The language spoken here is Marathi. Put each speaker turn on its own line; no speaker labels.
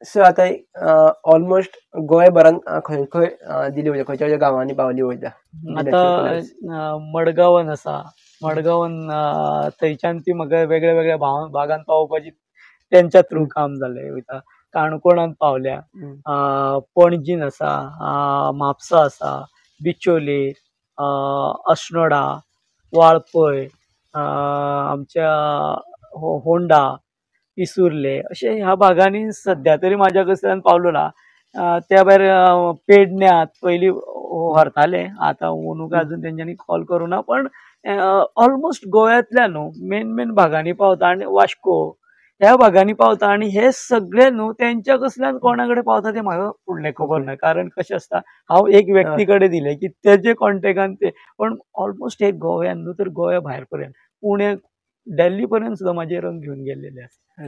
सो आता ऑलमोस्ट गोंयभरांत खंय खंय दिली वयता, खंयच्या खंयच्या गांवांनी पावली वयता
आता
नॅचरल कलर्स?
मडगांवान आसा, मडगांवान थंयच्यान ती म्हाका वेगळ्या वेगळ्या भागांत पावोवपाची तेंच्या थ्रू काम जालें वयता. काणकोणांत पावल्या, पणजीन आसा, म्हापसा आसा, बिचोले, अस्नोडा, वाळपय, आमच्या होंडा, पिसुर्ले अशे ह्या भागांनी सध्या तरी म्हाज्या कडच्यान पावलो ना. त्या भायर पेडण्यात पयलीं व्हरताले, आतां अंदूक अजून तेंच्यांनी कॉल करूना, पण ऑलमोस्ट गोंयांतल्या न्हू मेन भागांनी पावता आनी वास्को ह्या भागांनी पावता, आनी हे सगळे न्हू तेंच्या कडल्यान कोणा कडेन पावता तें म्हाका फुडलें खबर ना. कारण कशें आसता, हांव एक व्यक्ती कडेन दिलें की तेजे कॉन्टेक्टान ते, पण ऑलमोस्ट हे गोंयान न्हू तर गोंया भायर पर्यंत पुणे, दिल्ली पर्यंत सुद्दां म्हाजे रंग घेवन गेल्लेले आसा.